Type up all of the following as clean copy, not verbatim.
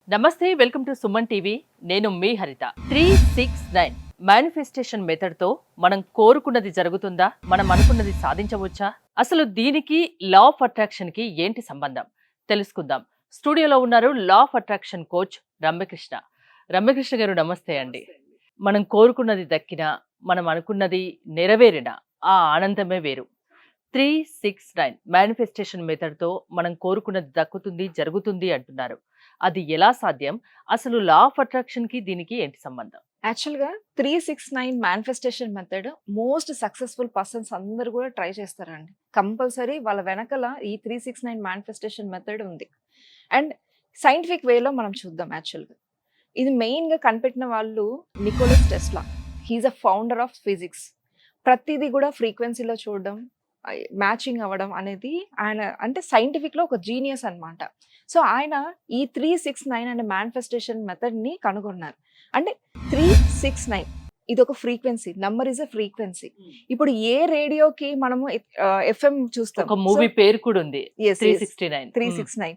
నమస్తే, welcome to Suman TV. నేను మీ హరిత. 369 మేనిఫెస్టేషన్ మెథడ్ తో మనం కోరుకున్నది జరుగుతుందా? మనం అనుకున్నది సాధించవచ్చా? అసలు దీనికి లా ఆఫ్ అట్రాక్షన్ కి ఏంటి సంబంధం తెలుసుకుందాం. స్టూడియోలో ఉన్నారు law of attraction coach Ramyakrishna. Ramyakrishna గారు నమస్తే అండి. మనం కోరుకున్నది దక్కినా, మనం అనుకున్నది నెరవేరినా ఆ ఆనందమే వేరు. 369 మేనిఫెస్టేషన్ మెథడ్ తో మనం కోరుకున్నది దక్కుతుంది, జరుగుతుంది అంటున్నారు. అది ఎలా సాధ్యం? అసలు లా ఆఫ్ అట్రాక్షన్ కి దీనికి ఏంటి సంబంధం? యాక్చువల్‌గా 369 manifestation method most successful persons అందరూ కూడా ట్రై చేస్తారండి. కంపల్సరీ వాళ్ళ వెనకాల ఈ 369 మేనిఫెస్టేషన్ మెథడ్ ఉంది. అండ్ సైంటిఫిక్ వేలో మనం చూద్దాం యాక్చువల్‌గా. ఇది మెయిన్‌గా కనిపెట్టిన వాళ్ళు Nicholas Tesla. He is a founder of physics. ప్రతీది కూడా ఫ్రీక్వెన్సీలో చూడడం, మ్యాచింగ్ అవ్వడం అనేది ఆయన అంటే సైంటిఫిక్‌లో ఒక జీనియస్ అన్నమాట. సో, ఆయన ఈ 369 అనే మేనిఫెస్టేషన్ మెథడ్‌ని కనుగొన్నారు. అంటే 369 ఇదొక frequency. Number is a frequency. ఇప్పుడు ఏ రేడియోకి మనము ఎఫ్ఎం చూస్తాం. ఒక మూవీ పేరు కూడా ఉంది. యెస్. 369. 369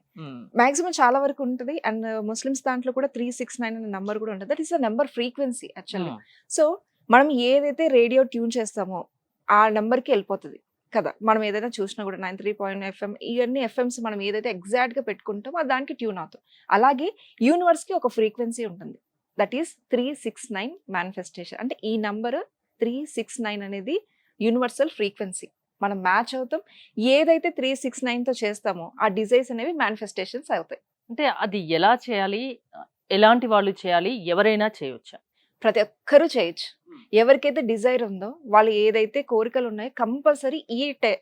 మాక్సిమం చాలా వరకు ఉంటది. అండ్ ముస్లిమ్స్ దాంట్లో కూడా 369 అనే నంబర్ కూడా ఉంటది. That is the number frequency actually. So, మనం ఏదైతే రేడియో ట్యూన్ చేస్తామో ఆ నంబర్‌కి వెళ్ళిపోతది కదా! మనం ఏదైనా చూసినా కూడా 93 ఎఫ్ఎం ఇవన్నీ ఎఫ్ఎంస్ మనం ఏదైతే ఎగ్జాక్ట్‌గా పెట్టుకుంటామో అది దానికి ట్యూన్ అవుతాం. అలాగే యూనివర్స్‌కి ఒక ఫ్రీక్వెన్సీ ఉంటుంది. That is 369 manifestation. అంటే ఈ నంబర్ 369 అనేది యూనివర్సల్ ఫ్రీక్వెన్సీ. మనం మ్యాచ్ అవుతాం. ఏదైతే 369తో చేస్తామో ఆ డిజైర్స్ అనేవి మేనిఫెస్టేషన్స్ అవుతాయి. అంటే అది ఎలా చేయాలి? ఎలాంటి వాళ్ళు చేయాలి? ఎవరైనా చేయొచ్చా? ప్రతి ఒక్కరూ చేయొచ్చు. ఎవరికైతే డిజైర్ ఉందో వాళ్ళు ఏదైతే కోరికలు ఉన్నాయో కంపల్సరీ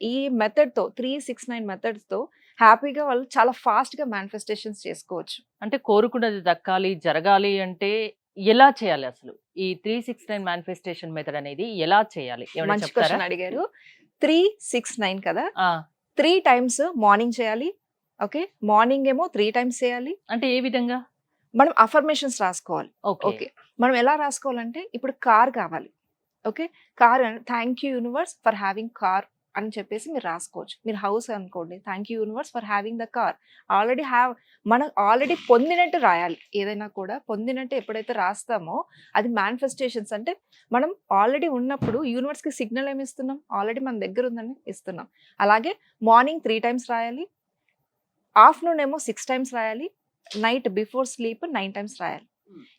ఈ మెథడ్‌తో 369 మెథడ్స్‌తో హ్యాపీగా వాళ్ళు చాలా ఫాస్ట్‌గా మేనిఫెస్టేషన్స్ చేసుకోవచ్చు. అంటే కోరుకున్నది దక్కాలి, జరగాలి అంటే ఎలా చేయాలి అసలు? ఈ 369 మేనిఫెస్టేషన్ మెథడ్ అనేది ఎలా చేయాలి? ఏమైనా మంచి చెప్తారా? క్వెషన్ అడిగారు. 369 కదా! ఆ! 3 టైమ్స్ మార్నింగ్ చేయాలి. ఓకే. మార్నింగ్ ఏమో 3 టైమ్స్ చేయాలి. అంటే ఏ విధంగా? మనం అఫర్మేషన్స్ రాసుకోవాలి. ఓకే. ఓకే. మనం ఎలా రాసుకోవాలంటే ఇప్పుడు కార్ కావాలి. Okay. Car thank you universe for having car అని చెప్పేసి మీరు రాసుకోవచ్చు. మీరు హౌస్ అనుకోండి. Thank you universe for having the car. మనం ఆల్రెడీ పొందినట్టు రాయాలి. ఏదైనా కూడా పొందినట్టు ఎప్పుడైతే రాస్తామో అది మేనిఫెస్టేషన్స్ అంటే మనం ఆల్రెడీ ఉన్నప్పుడు యూనివర్స్‌కి సిగ్నల్ ఏమి ఇస్తున్నాం? ఆల్రెడీ మన దగ్గర ఉందని ఇస్తున్నాం. అలాగే మార్నింగ్ 3 టైమ్స్ రాయాలి. ఆఫ్టర్‌నూన్ ఏమో 6 టైమ్స్ రాయాలి. నైట్ బిఫోర్ స్లీప్ 9 టైమ్స్ రాయాలి.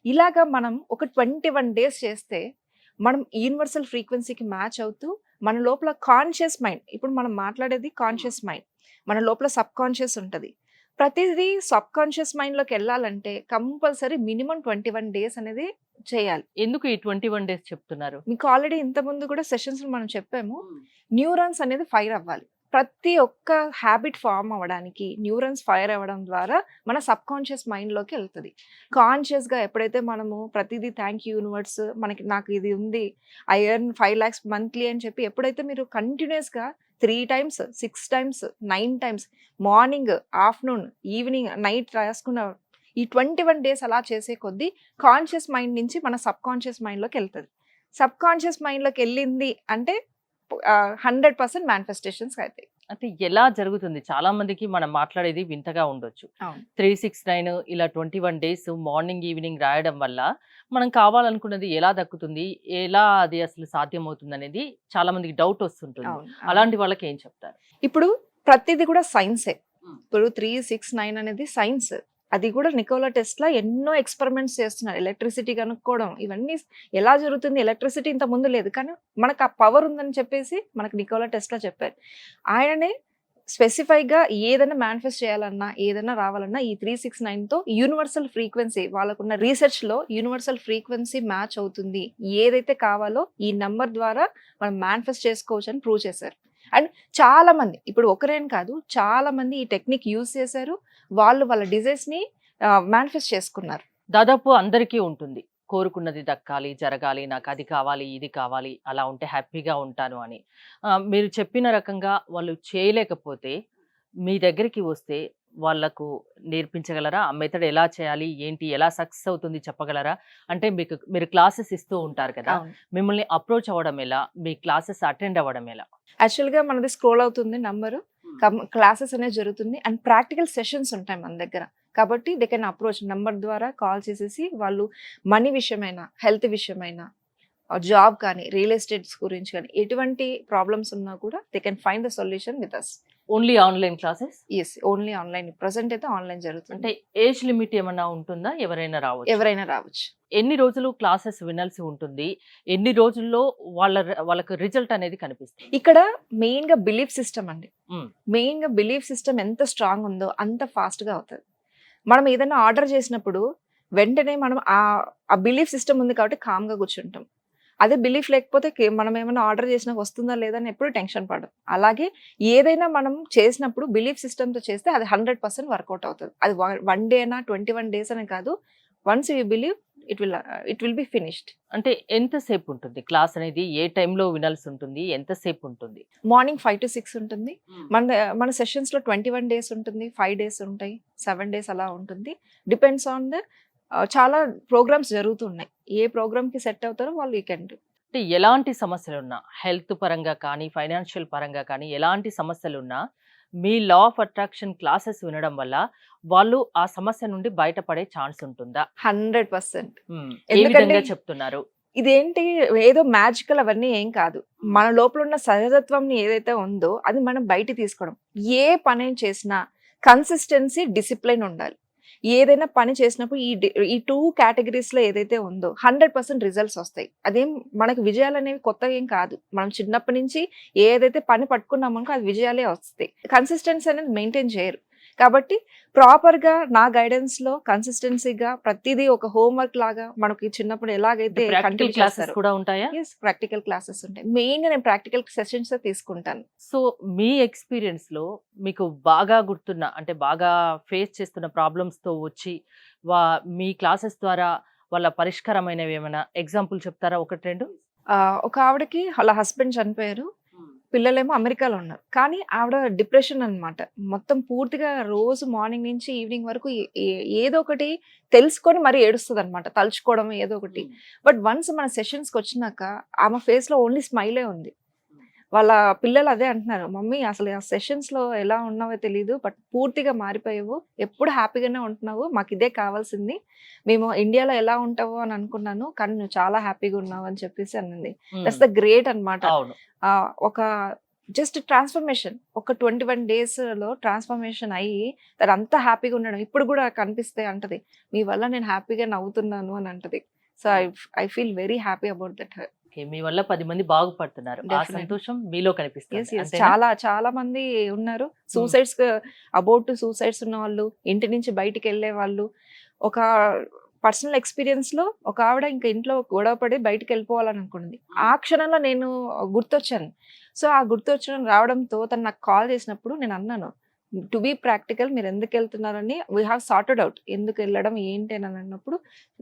ఇలాగా మనం ఒక 21 డేస్ చేస్తే మనం యూనివర్సల్ ఫ్రీక్వెన్సీకి మ్యాచ్ అవుతూ మన లోపల కాన్షియస్ మైండ్ ఇప్పుడు మనం మాట్లాడేది కాన్షియస్ మైండ్. మన లోపల సబ్ కాన్షియస్ ఉంటది. ప్రతిదీ సబ్ కాన్షియస్ మైండ్‌లోకి ఎళ్ళాలంటే కంపల్సరీ మినిమమ్ 21 డేస్ అనేది చేయాలి. ఎందుకు ఈ 21 డేస్ చెప్తున్నారు? మీకు ఆల్రెడీ ఇంతకుముందు కూడా సెషన్స్‌లో మనం చెప్పాము. న్యూరాన్స్ అనేది ఫైర్ అవ్వాలి. ప్రతి ఒక్క హ్యాబిట్ ఫార్మ్ అవ్వడానికి న్యూరాన్స్ ఫైర్ అవ్వడం ద్వారా మన సబ్‌కాన్షియస్ మైండ్‌లోకి ఎళ్తది. కాన్షియస్‌గా ఎప్పుడైతే మనము ప్రతిదీ థాంక్ యూ యూనివర్స్ నాకు ఇది ఉంది. ఐ ఎర్న్ 5 లాక్స్ మంత్లీ అని చెప్పి ఎప్పుడైతే మీరు కంటిన్యూయస్‌గా 3 times, 6 times, 9 times morning, afternoon, evening, night రాసుకున్న ఈ 21 డేస్ అలా చేసే కొద్దీ కాన్షియస్ మైండ్ నుంచి మన సబ్‌కాన్షియస్ మైండ్‌లోకి ఎళ్తది. సబ్‌కాన్షియస్ మైండ్‌లోకి ఎళ్ళింది అంటే 100% మేనిఫెస్టేషన్స్ అయితాయి. అంటే ఎలా జరుగుతుంది? చాలా మందికి మనం మాట్లాడేది వింతగా ఉండొచ్చు. అవును. 369 ఇలా 21 డేస్ మార్నింగ్, ఈవినింగ్ రాయడం వల్ల మనం కావాలనుకున్నది ఎలా దక్కుతుంది? ఎలా అది అసలు సాధ్యమవుతుందనేది చాలా మందికి డౌట్ వస్తుంటుంది. అవును. అలాంటి వాళ్ళకి ఏం చెప్తారు? ఇప్పుడు ప్రతిది కూడా సైన్సే. హ్మ్. ఇప్పుడు 369 అనేది సైన్స్. అది కూడా నికోలా టెస్లా ఎన్నో ఎక్స్‌పెరిమెంట్స్ చేస్తున్నారు. ఎలక్ట్రిసిటీ కనుక్కోవడం ఇవన్నీ ఎలా జరుగుతుంది? ఎలక్ట్రిసిటీ ఇంత ముందు లేదు. కానీ మనకు ఆ పవర్ ఉందని చెప్పేసి మనకు నికోలా టెస్లా చెప్పారు. ఆయననే స్పెసిఫై‌గా ఏదైనా మేనిఫెస్ట్ చేయాలన్నా, ఏదైనా రావాలన్నా ఈ 369తో యూనివర్సల్ ఫ్రీక్వెన్సీ వాళ్ళకున్న రీసెర్చ్‌లో యూనివర్సల్ ఫ్రీక్వెన్సీ మ్యాచ్ అవుతుంది. ఏదైతే కావాలో ఈ నంబర్ ద్వారా మనం మేనిఫెస్ట్ చేసుకోవచ్చని ప్రూవ్ చేశారు. అండ్ చాలా మంది ఇప్పుడు ఒకరేని కాదు చాలా మంది ఈ టెక్నిక్ యూజ్ చేశారు. వాళ్ళ డిజైర్స్‌ని మేనిఫెస్ట్ చేసుకున్నారు. దాదాపు అందరికీ ఉంటుంది. కోరుకున్నది దక్కాలి, జరగాలి, నాకు అది కావాలి, ఇది కావాలి, అలా ఉంటే హ్యాపీగా ఉంటాను అని. మీరు చెప్పిన రకంగా వాళ్ళు చేయలేకపోతే మీ దగ్గరికి వస్తే వాళ్ళకు నేర్పించగలరా? ఆ మెథడ్ ఎలా చేయాలి? ఏంటి? ఎలా సక్సెస్ అవుతుంది చెప్పగలరా? అంటే మీరు క్లాసెస్ ఇస్తూ ఉంటారు కదా! అవును. మిమ్మల్ని అప్రోచ్ అవ్వడం ఎలా? మీ క్లాసెస్ అటెండ్ అవ్వడం ఎలా? యాక్చువల్‌గా మనది స్క్రోల్ అవుతుంది నంబరు. క్లాసెస్ అనేది జరుగుతుంది. అండ్ ప్రాక్టికల్ సెషన్స్ ఉంటాయి మన దగ్గర. కాబట్టి దే కెన్ అప్రోచ్ నంబర్ ద్వారా కాల్ చేసేసి వాళ్ళు మనీ విషయమైనా, హెల్త్ విషయమైనా, జాబ్ కానీ, రియల్ ఎస్టేట్స్ గురించి కానీ ఎటువంటి ప్రాబ్లమ్స్ ఉన్నా కూడా they can find the solution with us. Only online classes? Yes, only online. Present అయితే ఆన్లైన్ జరుగుతుంది. అంటే ఏజ్ లిమిట్ ఏమన్నా ఉంటుందా? ఎవరైనా రావచ్చు? ఎవరైనా రావచ్చు. ఎన్ని రోజులు క్లాసెస్ వినాల్సి ఉంటుంది? ఎన్ని రోజుల్లో వాళ్ళకి రిజల్ట్ అనేది కనిపిస్తుంది? ఇక్కడ మెయిన్ గా బిలీఫ్ సిస్టమ్ అండి. మ్మ్. మెయిన్ గా బిలీఫ్ సిస్టమ్ ఎంత స్ట్రాంగ్ ఉందో అంత ఫాస్ట్ గా అవుతుంది. మనం ఏదైనా ఆర్డర్ చేసినప్పుడు వెంటనే మనం ఆ బిలీఫ్ సిస్టమ్ ఉంది కాబట్టి కామ్ గా కూర్చుంటాం. అదే బిలీఫ్ లేకపోతే మనం ఏమైనా ఆర్డర్ చేసినా వస్తుందా లేదా అని ఎప్పుడు టెన్షన్ పడడం. అలాగే ఏదైనా మనం చేసినప్పుడు బిలీఫ్ సిస్టమ్తో చేస్తే అది 100% వర్కౌట్ అవుతుంది. అది 1 డే అయినా 21 days అని కాదు. Once you believe it will be finished. అంటే ఎంతసేపు ఉంటుంది క్లాస్ అనేది? ఏ టైంలో వినాల్సి ఉంటుంది? ఎంతసేపు ఉంటుంది? మార్నింగ్ 5 to 6 ఉంటుంది. మన సెషన్స్లో 21 days ఉంటుంది, 5 days ఉంటాయి, 7 days అలా ఉంటుంది. డిపెండ్స్ ఆన్ ద చాలా ప్రోగ్రామ్స్ జరుగుతున్నాయి. ఏ ప్రోగ్రామ్కి సెట్ అవుతారో వాళ్ళు యూ కెన్ డూ. అంటే ఎలాంటి సమస్యలున్నా, హెల్త్ పరంగా కానీ, ఫైనాన్షియల్ పరంగా కానీ ఎలాంటి సమస్యలున్నా మీ లా ఆఫ్ అట్రాక్షన్ క్లాసెస్ వినడం వల్ల వాళ్ళు ఆ సమస్య నుండి బయటపడే ఛాన్స్ ఉంటుందా? 100%. ఏ విధంగా చెప్తున్నారు? ఇదేంటి ఏదో మ్యాజికల్ అవన్నీ ఏం కాదు. మన లోపల ఉన్న సహజత్వం ఏదైతే ఉందో అది మనం బయట తీసుకోవడం. ఏ పని చేసినా కన్సిస్టెన్సీ, డిసిప్లిన్ ఉండాలి. ఏదైనా పని చేసినప్పుడు ఈ 2 categories లో ఏదైతే ఉందో 100% రిజల్ట్స్ వస్తాయి. అదేం మనకు విజయాలు అనేవి కొత్తగా ఏం కాదు. మనం చిన్నప్పటి నుంచి ఏదైతే పని పట్టుకున్నామనుకో అది విజయాలే వస్తాయి. కన్సిస్టెన్సీ అనేది మెయింటైన్ చేయరు. కాబట్టి ప్రాపర్గా నా గైడెన్స్లో కన్సిస్టెన్సీగా ప్రతిదీ ఒక హోంవర్క్ లాగా మనకి చిన్నప్పుడు ఎలాగైతే ప్రాక్టికల్ క్లాసెస్ కూడా ఉంటాయా? ప్రాక్టికల్ క్లాసెస్ ఉంటాయి. మెయిన్గా నేను ప్రాక్టికల్ సెషన్స్ తీసుకుంటాను. సో మీ ఎక్స్పీరియన్స్ లో మీకు బాగా గుర్తున్న, అంటే బాగా ఫేస్ చేస్తున్న ప్రాబ్లమ్స్ తో వచ్చి మీ క్లాసెస్ ద్వారా వాళ్ళ పరిష్కారమైనవి ఏమైనా ఎగ్జాంపుల్ చెప్తారా? 1-2. ఒక ఆవిడకి వాళ్ళ హస్బెండ్ చనిపోయారు, పిల్లలేమో అమెరికాలో ఉన్నారు. కానీ ఆవిడ డిప్రెషన్ అన్నమాట. మొత్తం పూర్తిగా రోజు మార్నింగ్ నుంచి ఈవినింగ్ వరకు ఏదో ఒకటి తెలుసుకొని మరి ఏడుస్తుంది అనమాట, తలుచుకోవడం ఏదో ఒకటి. బట్ వన్స్ మన సెషన్స్కి వచ్చినాక ఆమె ఫేస్లో ఓన్లీ స్మైలే ఉంది. వాళ్ళ పిల్లలు అదే అంటున్నారు, మమ్మీ అసలు ఆ సెషన్స్లో ఎలా ఉన్నావో తెలియదు, బట్ పూర్తిగా మారిపోయావు, ఎప్పుడు హ్యాపీగానే ఉంటున్నావు, మాకు ఇదే కావాల్సింది, మేము ఇండియాలో ఎలా ఉంటావో అని అనుకున్నాను కానీ నువ్వు చాలా హ్యాపీగా ఉన్నావు అని చెప్పేసి అన్నది. దట్స్ ద గ్రేట్ అనమాట. ఒక జస్ట్ ట్రాన్స్ఫర్మేషన్, ఒక 21 days ట్రాన్స్ఫర్మేషన్ అయ్యి తను అంత హ్యాపీగా ఉండడం ఇప్పుడు కూడా కనిపిస్తే అంటది, మీ వల్ల నేను హ్యాపీగా నవ్వుతున్నాను అని అంటది. So I feel very happy about that. మీ వల్ల 10 మంది బాగుపడుతున్నారు, ఆ సంతోషం మీలో కనిపిస్తుంది. చాలా చాలా మంది ఉన్నారు సూసైడ్స్, అబౌట్ సూసైడ్స్ ఉన్న వాళ్ళు, ఇంటి నుంచి బయటికి వెళ్ళే వాళ్ళు. ఒక పర్సనల్ ఎక్స్పీరియన్స్ లో ఒక ఆవిడ ఇంకా ఇంట్లో గొడవ పడి బయటికి వెళ్ళిపోవాలని అనుకున్నది. ఆ క్షణంలో నేను గుర్తొచ్చాను. సో ఆ గుర్తొచ్చడం రావడంతో తను నాకు కాల్ చేసినప్పుడు నేను అన్నాను, టు బీ ప్రాక్టికల్, మీరు ఎందుకు వెళ్తున్నారని వీ హ్యావ్ సార్టెడ్ అవుట్, ఎందుకు వెళ్ళడం ఏంటి అని అన్నప్పుడు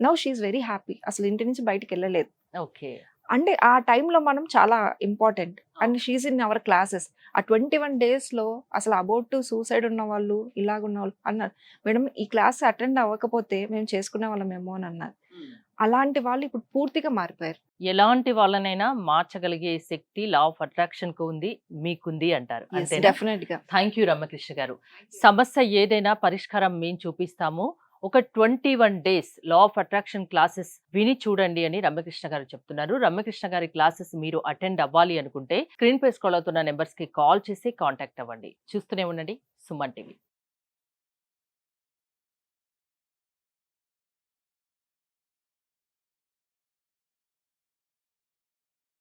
నౌ షీఈస్ వెరీ హ్యాపీ, అసలు ఇంటి నుంచి బయటికి వెళ్ళలేదు. ఓకే, అంటే ఆ టైంలో మనం చాలా important. And she is in our classes. ఆ 21 days అసలు అబౌట్ టు సూసైడ్ ఉన్న వాళ్ళు, ఇలాగున్న వాళ్ళు అన్నారు, మేడం ఈ క్లాస్ అటెండ్ అవ్వకపోతే మేము చేసుకునే వాళ్ళమేమో అని అన్నారు. అలాంటి వాళ్ళు ఇప్పుడు పూర్తిగా మారిపోయారు. ఎలాంటి వాళ్ళనైనా మార్చగలిగే శక్తి లా ఆఫ్ అట్రాక్షన్ కు ఉంది, మీకుంది అంటారు. డెఫినెట్ గా. థ్యాంక్ యూ రమ్యకృష్ణ గారు. సమస్య ఏదైనా పరిష్కారం మేము చూపిస్తాము, ఒక 21 days law of attraction classes విని చూడండి అని రమ్యకృష్ణ గారు చెప్తున్నారు. రమ్యకృష్ణ గారి క్లాసెస్ మీరు అటెండ్ అవ్వాలి అనుకుంటే స్క్రీన్ పై స్క్రోల్ అవుతున్న నెంబర్స్ కి కాల్ చేసి కాంటాక్ట్ అవ్వండి. చూస్తూనే ఉండండి సుమన్ టీవీ.